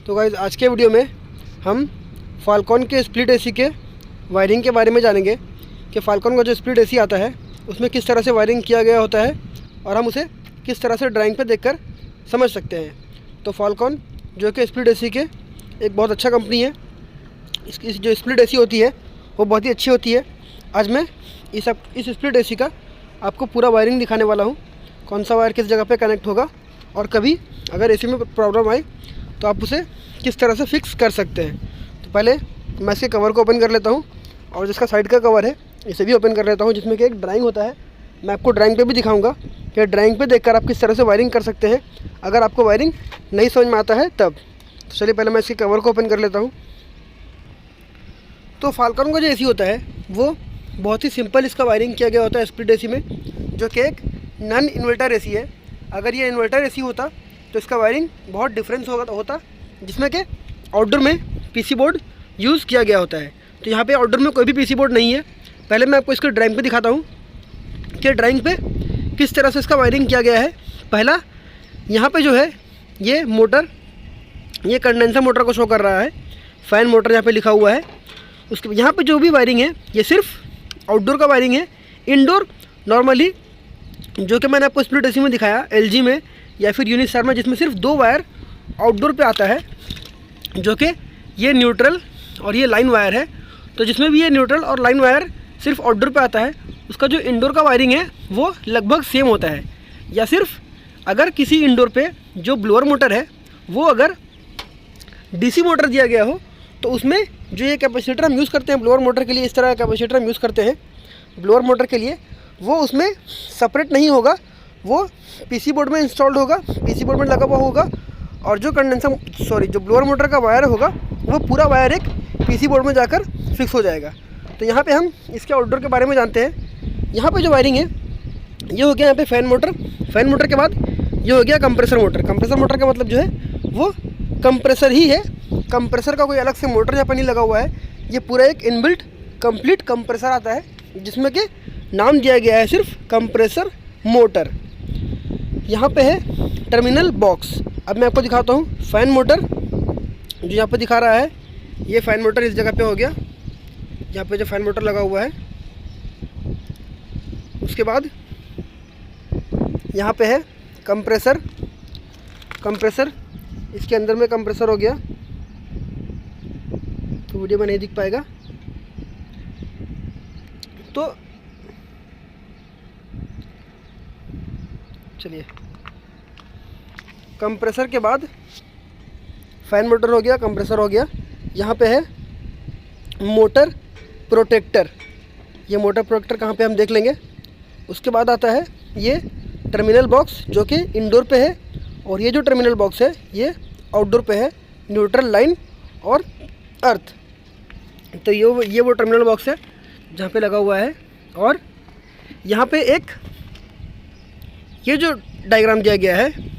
तो गाइस आज के वीडियो में हम फाल्कॉन के स्प्लिट एसी के वायरिंग के बारे में जानेंगे कि फाल्कॉन का जो स्प्लिट एसी आता है उसमें किस तरह से वायरिंग किया गया होता है और हम उसे किस तरह से ड्राइंग पे देखकर समझ सकते हैं। तो फाल्कॉन जो कि स्प्लिट एसी के एक बहुत अच्छा कंपनी है। इसकी जो स्प्लिट एसी होती है वो बहुत ही अच्छी होती है। आज मैं इस स्प्लिट एसी का आपको पूरा वायरिंग दिखाने वाला हूँ, कौन सा वायर किस जगह पे कनेक्ट होगा और कभी अगर एसी में प्रॉब्लम आए तो आप उसे किस तरह से फिक्स कर सकते हैं। तो पहले मैं इसके कवर को ओपन कर लेता हूँ और जिसका साइड का कवर है इसे भी ओपन कर लेता हूँ, जिसमें कि एक ड्राइंग होता है। मैं आपको ड्राइंग पे भी दिखाऊंगा कि ड्राइंग पे देखकर आप किस तरह से वायरिंग कर सकते हैं अगर आपको वायरिंग नहीं समझ में आता है तब। तो चलिए पहले मैं इसके कवर को ओपन कर लेता हूँ। तो फाल्कॉन का जो एसी होता है वो बहुत ही सिंपल इसका वायरिंग किया गया होता है स्प्लिट एसी में, जो कि एक नॉन इन्वर्टर एसी है। अगर ये इन्वर्टर एसी होता तो इसका वायरिंग बहुत डिफरेंस होता, जिसमें कि आउटडोर में पीसी बोर्ड यूज़ किया गया होता है। तो यहाँ पे आउटडोर में कोई भी पीसी बोर्ड नहीं है। पहले मैं आपको इसके ड्राइंग पे दिखाता हूँ कि ड्राइंग पे किस तरह से इसका वायरिंग किया गया है। पहला यहाँ पे जो है ये मोटर, ये कंडेंसर मोटर को शो कर रहा है, फ़ैन मोटर यहाँ पे लिखा हुआ है। उसके यहाँ पे जो भी वायरिंग है ये सिर्फ आउटडोर का वायरिंग है। इंडोर नॉर्मली जो कि मैंने आपको स्प्लिट एसी में दिखाया एलजी में या फिर यूनिस्टार में, जिसमें सिर्फ 2 वायर आउटडोर पे आता है, जो कि ये न्यूट्रल और ये लाइन वायर है। तो जिसमें भी ये न्यूट्रल और लाइन वायर सिर्फ आउटडोर पे आता है, उसका जो इंडोर का वायरिंग है वो लगभग सेम होता है। या सिर्फ अगर किसी इंडोर पे जो ब्लोअर मोटर है वो अगर डीसी मोटर दिया गया हो तो उसमें जो ये कैपेसिटर हम यूज़ करते हैं ब्लोअर मोटर के लिए, इस तरह का कैपेसिटर हम यूज़ करते हैं ब्लोअर मोटर के लिए, वो उसमें सेपरेट नहीं होगा, वो पीसी बोर्ड में इंस्टॉल्ड होगा, पीसी बोर्ड में लगा हुआ होगा। और जो जो ब्लोअर मोटर का वायर होगा वो पूरा वायर एक पीसी बोर्ड में जाकर फिक्स हो जाएगा। तो यहाँ पे हम इसके आउटडोर के बारे में जानते हैं। यहाँ पे जो वायरिंग है ये हो गया यहाँ पे फ़ैन मोटर के बाद ये हो गया कंप्रेसर मोटर का मतलब जो है वो कंप्रेसर ही है। कंप्रेसर का कोई अलग से मोटर यहाँ पर नहीं लगा हुआ है, ये पूरा एक इनबिल्ट कंप्लीट कंप्रेसर आता है, जिसमें कि नाम दिया गया है सिर्फ कंप्रेसर मोटर। यहाँ पे है टर्मिनल बॉक्स। अब मैं आपको दिखाता हूँ फ़ैन मोटर जो यहाँ पे दिखा रहा है, ये फ़ैन मोटर इस जगह पे हो गया, यहाँ पे जो फ़ैन मोटर लगा हुआ है। उसके बाद यहाँ पे है कंप्रेसर, इसके अंदर में कंप्रेसर हो गया, तो वीडियो में नहीं दिख पाएगा। तो चलिए, कंप्रेसर के बाद फ़ैन मोटर हो गया, कंप्रेसर हो गया। यहाँ पे है मोटर प्रोटेक्टर, ये मोटर प्रोटेक्टर कहाँ पे हम देख लेंगे। उसके बाद आता है ये टर्मिनल बॉक्स जो कि इंडोर पे है, और ये जो टर्मिनल बॉक्स है ये आउटडोर पे है, न्यूट्रल लाइन और अर्थ। तो ये वो टर्मिनल बॉक्स है जहाँ पे लगा हुआ है। और यहाँ पे एक ये जो डायग्राम दिया गया है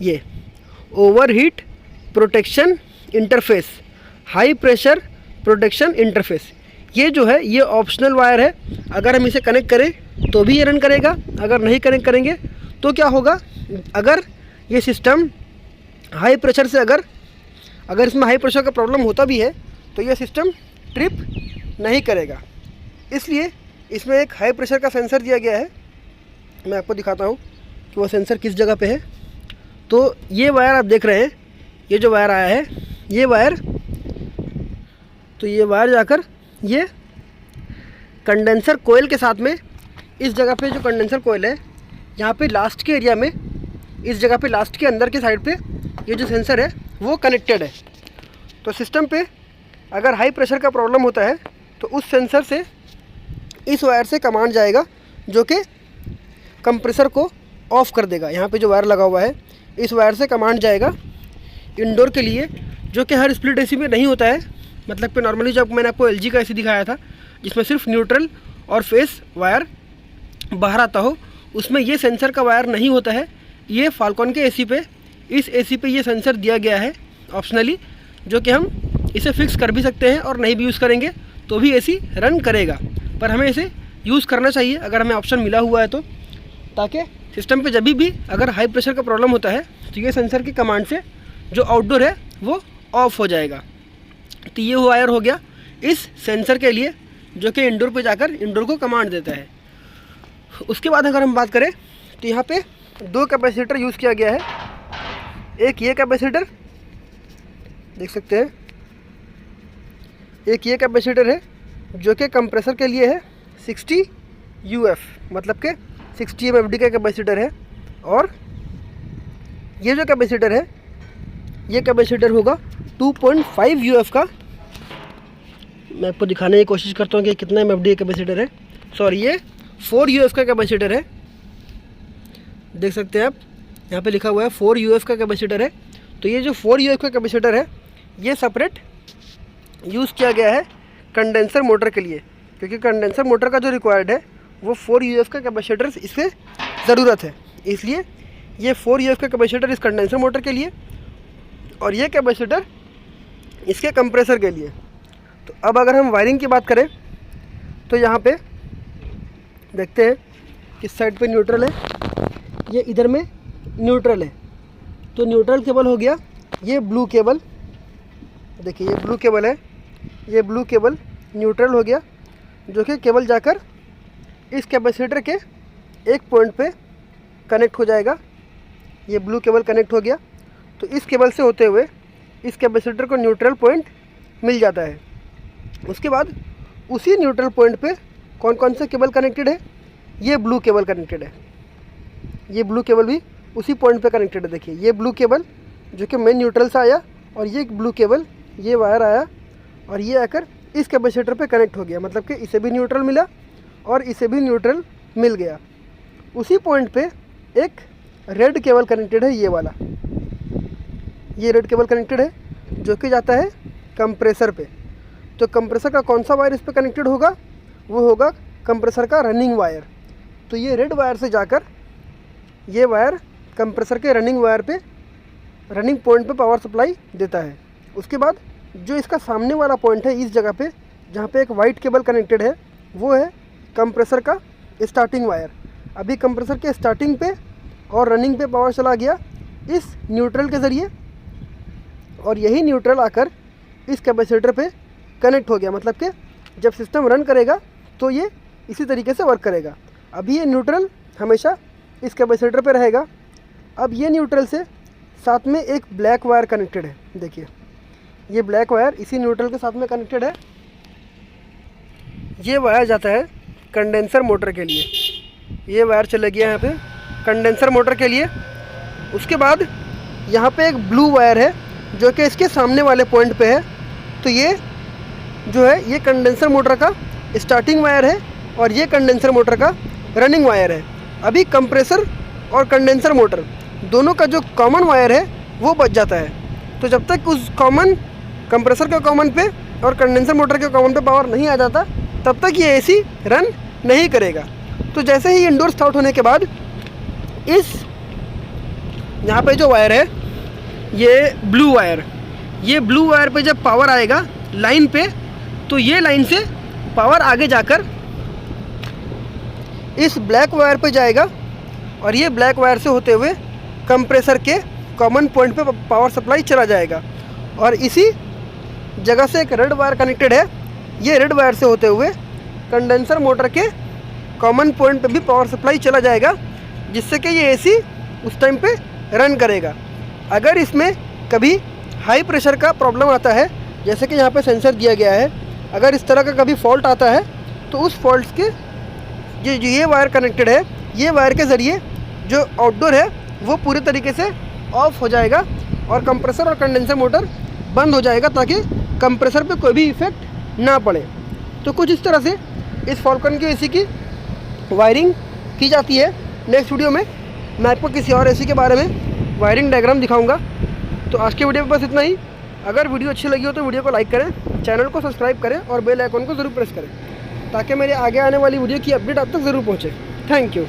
ये overheat protection interface, high pressure protection interface, ये जो है ये ऑप्शनल वायर है। अगर हम इसे कनेक्ट करें तो भी ये रन करेगा, अगर नहीं कनेक्ट करेंगे तो क्या होगा, अगर ये सिस्टम हाई प्रेशर से अगर इसमें हाई प्रेशर का प्रॉब्लम होता भी है तो ये सिस्टम ट्रिप नहीं करेगा। इसलिए इसमें एक हाई प्रेशर का सेंसर दिया गया है। मैं आपको दिखाता हूँ कि वो सेंसर किस जगह पे है। तो ये वायर आप देख रहे हैं, ये जो वायर आया है ये वायर जाकर ये कंडेंसर कोयल के साथ में इस जगह पे जो कंडेंसर कोयल है यहाँ पे लास्ट के एरिया में, इस जगह पे लास्ट के अंदर के साइड पे ये जो सेंसर है वो कनेक्टेड है। तो सिस्टम पे अगर हाई प्रेशर का प्रॉब्लम होता है तो उस सेंसर से इस वायर से कमांड जाएगा जो कि कंप्रेसर को ऑफ़ कर देगा। यहाँ पे जो वायर लगा हुआ है इस वायर से कमांड जाएगा इंडोर के लिए, जो कि हर स्प्लिट एसी में नहीं होता है। मतलब कि नॉर्मली जब मैंने आपको एलजी का एसी दिखाया था जिसमें सिर्फ न्यूट्रल और फेस वायर बाहर आता हो, उसमें ये सेंसर का वायर नहीं होता है। ये फाल्कॉन के एसी पे, इस एसी पे ये सेंसर दिया गया है ऑप्शनली, जो कि हम इसे फिक्स कर भी सकते हैं और नहीं भी यूज़ करेंगे तो भी एसी रन करेगा। पर हमें इसे यूज़ करना चाहिए अगर हमें ऑप्शन मिला हुआ है तो, ताकि सिस्टम पे जब भी अगर हाई प्रेशर का प्रॉब्लम होता है तो ये सेंसर की कमांड से जो आउटडोर है वो ऑफ हो जाएगा। तो ये वायर हो गया इस सेंसर के लिए, जो कि इंडोर पे जाकर इंडोर को कमांड देता है। उसके बाद अगर हम बात करें तो यहाँ पे 2 कैपेसिटर यूज़ किया गया है। एक ये कैपेसिटर देख सकते हैं, एक ये कैपेसिटर है जो कि कंप्रेसर के लिए है 60 UF, मतलब के 60 MFD का कैपेसिटर है। और ये जो कैपेसिटर है ये कैपेसिटर होगा 2.5 UF का। मैं आपको दिखाने की कोशिश करता हूँ कि कितना MFD कैपेसिटर है। सॉरी, ये 4 UF का कैपेसिटर है। देख सकते हैं आप, यहाँ पे लिखा हुआ है 4 UF का कैपेसिटर है। तो ये जो 4 UF का कैपेसिटर है ये सेपरेट यूज़ किया गया है कंडेंसर मोटर के लिए, क्योंकि कंडेंसर मोटर का जो रिक्वायर्ड है वो 4 UF का कैपेसिटर इससे ज़रूरत है। इसलिए ये 4 UF का कैपेसिटर इस कंडेंसर मोटर के लिए और ये कैपेसिटर इसके कंप्रेसर के लिए। तो अब अगर हम वायरिंग की बात करें तो यहाँ पे देखते हैं किस साइड पे न्यूट्रल है, ये इधर में न्यूट्रल है। तो न्यूट्रल केबल हो गया ये ब्लू केबल, देखिए ये ब्लू केबल है, ये ब्लू केबल न्यूट्रल हो गया, जो कि केबल जाकर इस कैपेसिटर के एक पॉइंट पे कनेक्ट हो जाएगा। ये ब्लू केबल कनेक्ट हो गया, तो इस केबल से होते हुए इस कैपेसिटर को न्यूट्रल पॉइंट मिल जाता है। उसके बाद उसी न्यूट्रल पॉइंट पे कौन कौन से केबल कनेक्टेड है, ये ब्लू केबल कनेक्टेड है, ये ब्लू केबल भी उसी पॉइंट पे कनेक्टेड है। देखिए ये ब्लू केबल जो कि मेन न्यूट्रल से आया, और ये ब्लू केबल ये वायर आया और ये आकर इस कैपेसिटर पे कनेक्ट हो गया, मतलब कि इसे भी न्यूट्रल मिला और इसे भी न्यूट्रल मिल गया। उसी पॉइंट पे एक रेड केबल कनेक्टेड है, ये वाला, ये रेड केबल कनेक्टेड है जो कि जाता है कंप्रेसर पे। तो कंप्रेसर का कौन सा वायर इस पर कनेक्टेड होगा, वो होगा कंप्रेसर का रनिंग वायर। तो ये रेड वायर से जाकर ये वायर कंप्रेसर के रनिंग वायर पे, रनिंग पॉइंट पे पावर सप्लाई देता है। उसके बाद जो इसका सामने वाला पॉइंट है इस जगह पे जहाँ पे एक वाइट केबल कनेक्टेड है, वो है कंप्रेसर का स्टार्टिंग वायर। अभी कंप्रेसर के स्टार्टिंग पे और रनिंग पे पावर चला गया इस न्यूट्रल के ज़रिए, और यही न्यूट्रल आकर इस कैपेसिटर पे कनेक्ट हो गया, मतलब कि जब सिस्टम रन करेगा तो ये इसी तरीके से वर्क करेगा। अभी ये न्यूट्रल हमेशा इस कैपेसिटर पे रहेगा। अब ये न्यूट्रल से साथ में एक ब्लैक वायर कनेक्टेड है, देखिए ये ब्लैक वायर इसी न्यूट्रल के साथ में कनेक्टेड है। ये वायर जाता है कंडेंसर मोटर के लिए, ये वायर चले गया यहाँ पे कंडेंसर मोटर के लिए। उसके बाद यहाँ पे एक ब्लू वायर है जो कि इसके सामने वाले पॉइंट पे है। तो ये जो है ये कंडेंसर मोटर का स्टार्टिंग वायर है और ये कंडेंसर मोटर का रनिंग वायर है। अभी कंप्रेसर और कंडेंसर मोटर दोनों का जो कॉमन वायर है वो बच जाता है। तो जब तक उस कॉमन कंप्रेसर के कॉमन पे और कंडेंसर मोटर के कॉमन पे पावर नहीं आ जाता तब तक ये एसी रन नहीं करेगा। तो जैसे ही इंडोर स्टार्ट होने के बाद इस यहाँ पे जो वायर है ये ब्लू वायर पे जब पावर आएगा लाइन पे, तो ये लाइन से पावर आगे जाकर इस ब्लैक वायर पे जाएगा और ये ब्लैक वायर से होते हुए कंप्रेसर के कॉमन पॉइंट पे पावर सप्लाई चला जाएगा। और इसी जगह से एक रेड वायर कनेक्टेड है, ये रेड वायर से होते हुए कंडेंसर मोटर के कॉमन पॉइंट पे भी पावर सप्लाई चला जाएगा, जिससे कि ये एसी उस टाइम पे रन करेगा। अगर इसमें कभी हाई प्रेशर का प्रॉब्लम आता है, जैसे कि यहाँ पे सेंसर दिया गया है, अगर इस तरह का कभी फॉल्ट आता है तो उस फॉल्ट के जो ये वायर कनेक्टेड है, ये वायर के ज़रिए जो आउटडोर है वो पूरे तरीके से ऑफ हो जाएगा और कंप्रेसर और कंडेंसर मोटर बंद हो जाएगा, ताकि कंप्रेसर पे कोई भी इफेक्ट ना पड़े। तो कुछ इस तरह से इस फॉल्कन के एसी की वायरिंग की जाती है। नेक्स्ट वीडियो में मैं आपको किसी और एसी के बारे में वायरिंग डायग्राम दिखाऊंगा। तो आज के वीडियो में बस इतना ही। अगर वीडियो अच्छी लगी हो तो वीडियो को लाइक करें, चैनल को सब्सक्राइब करें और बेल आइकन को ज़रूर प्रेस करें, ताकि मेरे आगे आने वाली वीडियो की अपडेट आप तक ज़रूर पहुँचे। Thank you.